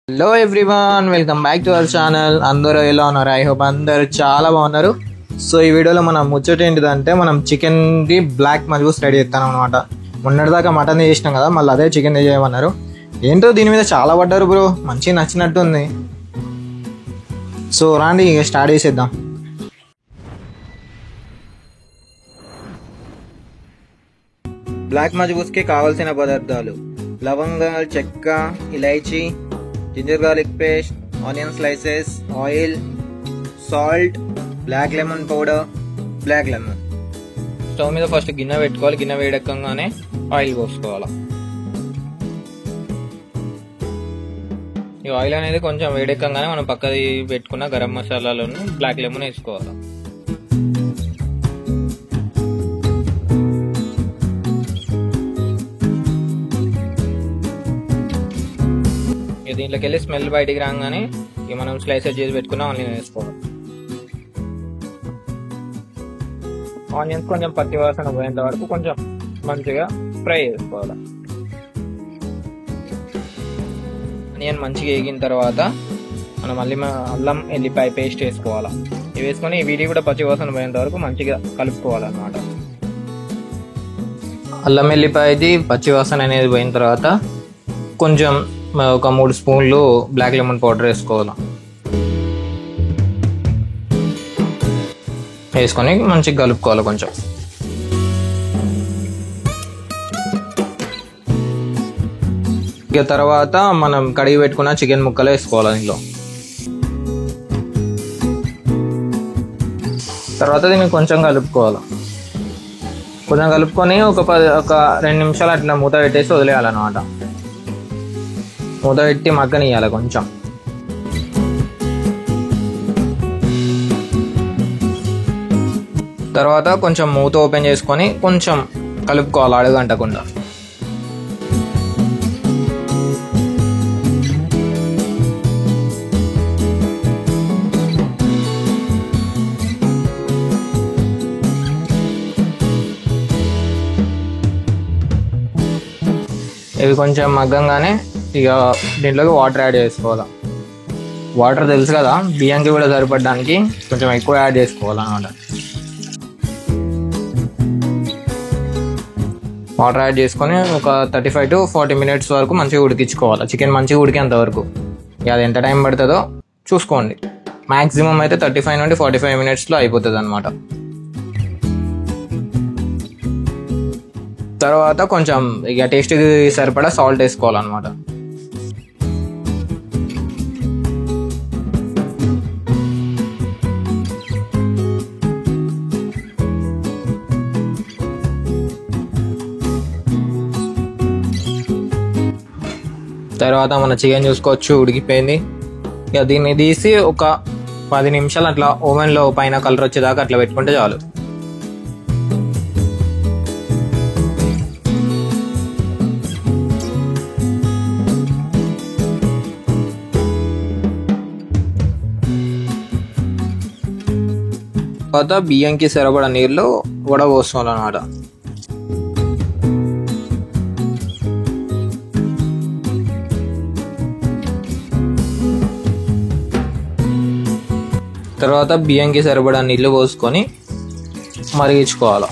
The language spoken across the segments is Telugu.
Hello everyone, welcome back to our channel. అందరూ ఎలా ఉన్నారు? ఐ హోప్ అందరూ చాలా బాగున్నారు. సో ఈ వీడియోలో మనం ముచ్చట ఏంటిదంటే, మనం చికెన్ది బ్లాక్ మజ్బూస్ రెడీ చేస్తాం అనమాట. మొన్నటిదాకా మటన్ చేసినాం కదా, మళ్ళీ అదే చికెన్ చేయమన్నారు. ఏంటో దీని మీద చాలా పడ్డారు బ్రో, మంచిగా నచ్చినట్టు ఉంది. సో రాండి ఇక స్టార్ట్ చేసేద్దాం. బ్లాక్ మజ్బూస్కి కావాల్సిన పదార్థాలు: లవంగాలు, చెక్క, ఇలైచీ, ginger garlic paste, onion slices, oil, salt, black lemon powder, black lemon. Stove మీద ఫస్ట్ గిన్నె పెట్టుకోవాలి. గిన్నె వేడెక్కగానే ఆయిల్ పోసుకోవాలి. ఈ ఆయిల్ అనేది కొంచెం వేడెక్కగానే మనం పక్కది పెట్టుకున్న గరం మసాలాలను బ్లాక్ లెమన్ వేసుకోవాలి. దీంట్లోకి వెళ్ళి స్మెల్ బయటికి రాగానే ఇక మనం స్లైసెస్ చేసి పెట్టుకున్న ఆనియన్ వేసుకోవాలి. ఆనియన్స్ కొంచెం పచ్చి వాసన పోయేంత వరకు కొంచెం మంచిగా ఫ్రై చేసుకోవాలి. ఆనియన్ మంచిగా వేగిన తర్వాత మనం మళ్ళీ అల్లం ఎల్లిపాయ పేస్ట్ వేసుకోవాలి. ఇవి వేసుకొని వీటి కూడా పచ్చి వాసన పోయేంత వరకు మంచిగా కలుపుకోవాలన్నమాట. అల్లం ఎల్లిపాయది పచ్చి వాసన అనేది పోయిన తర్వాత కొంచెం ఒక 3 స్పూన్లు బ్లాక్ లెమన్ పౌడర్ వేసుకోవాలి. వేసుకొని మంచిగా కలుపుకోవాలి. కొంచెం ఇక తర్వాత మనం కడిగి పెట్టుకున్న చికెన్ ముక్కలు వేసుకోవాలి దీంట్లో. తర్వాత దీన్ని కొంచెం కలుపుకోవాలి. కొంచెం కలుపుకొని ఒక 2 నిమిషాలు అట్లా మూత పెట్టేసి వదిలేయాలన్నమాట. మూత పెట్టి మగ్గనియాలి కొంచెం. తర్వాత కొంచెం మూత ఓపెన్ చేసుకొని కొంచెం కలుపుకోవాలి అడుగంటకుండా. ఇవి కొంచెం మగ్గంగానే ఇక దీంట్లోకి వాటర్ యాడ్ చేసుకోవాలి. వాటర్ తెలుసు కదా, బియ్యంకి కూడా సరిపడడానికి కొంచెం ఎక్కువ యాడ్ చేసుకోవాలన్నమాట. వాటర్ యాడ్ చేసుకొని ఒక 35 to 40 minutes వరకు మంచిగా ఉడికించుకోవాలి. చికెన్ మంచిగా ఉడికేంత వరకు. ఇక అది ఎంత టైం పడుతుందో చూసుకోండి. మ్యాక్సిమం అయితే 35 నుండి 45 minutesలో అయిపోతుంది అనమాట. తర్వాత కొంచెం ఇక టేస్ట్కి సరిపడా సాల్ట్ వేసుకోవాలన్నమాట. తర్వాత మన చికెన్ చూసుకోవచ్చు, ఉడికిపోయింది. ఇక దీన్ని తీసి ఒక 10 నిమిషాలు అట్లా ఓవెన్లో పైన కలర్ వచ్చేదాకా అట్లా పెట్టుకుంటే చాలు. తర్వాత బియ్యంకి సరిపడా నీళ్ళు వడపోసుకోవాలన్నమాట. తర్వాత బియ్యంకి సరిపడా నీళ్ళు పోసుకొని మరిగించుకోవాలి.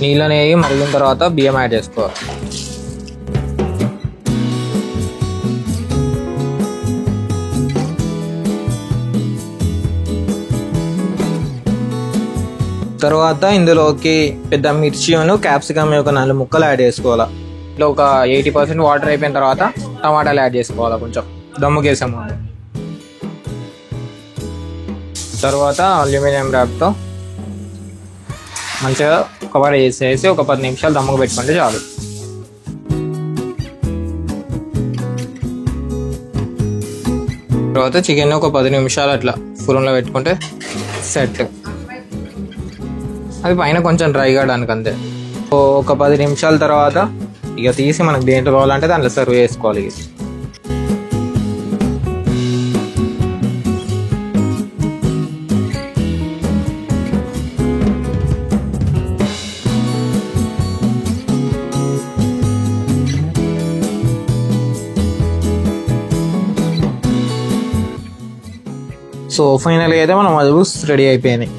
నీళ్ళు అనేవి మరిగిన తర్వాత బియ్యం యాడ్ చేసుకోవాలి. తర్వాత ఇందులోకి పెద్ద మిర్చిను, క్యాప్సికమ్ ఒక 4 ముక్కలు యాడ్ చేసుకోవాలి. ఇట్లా ఒక 80% వాటర్ అయిపోయిన తర్వాత టమాటాలు యాడ్ చేసుకోవాలి. కొంచెం దమ్ముకేసాము. తర్వాత అల్యూమినియం ర్యాప్తో మంచిగా కవర్ చేసేసి ఒక 10 నిమిషాలు దమ్ముకు పెట్టుకుంటే చాలు. తర్వాత చికెన్ ఒక 10 నిమిషాలు అట్లా ఫురంలో పెట్టుకుంటే సెట్. అది పైన కొంచెం డ్రై కావడానికి అంతే. ఒక 10 నిమిషాల తర్వాత ఇక తీసి మనకు దేంట్లో కావాలంటే దాంట్లో సర్వ్ చేసుకోవాలి. సో ఫైనల్గా అయితే మన మజ్బూస్ రెడీ అయిపోయినాయి.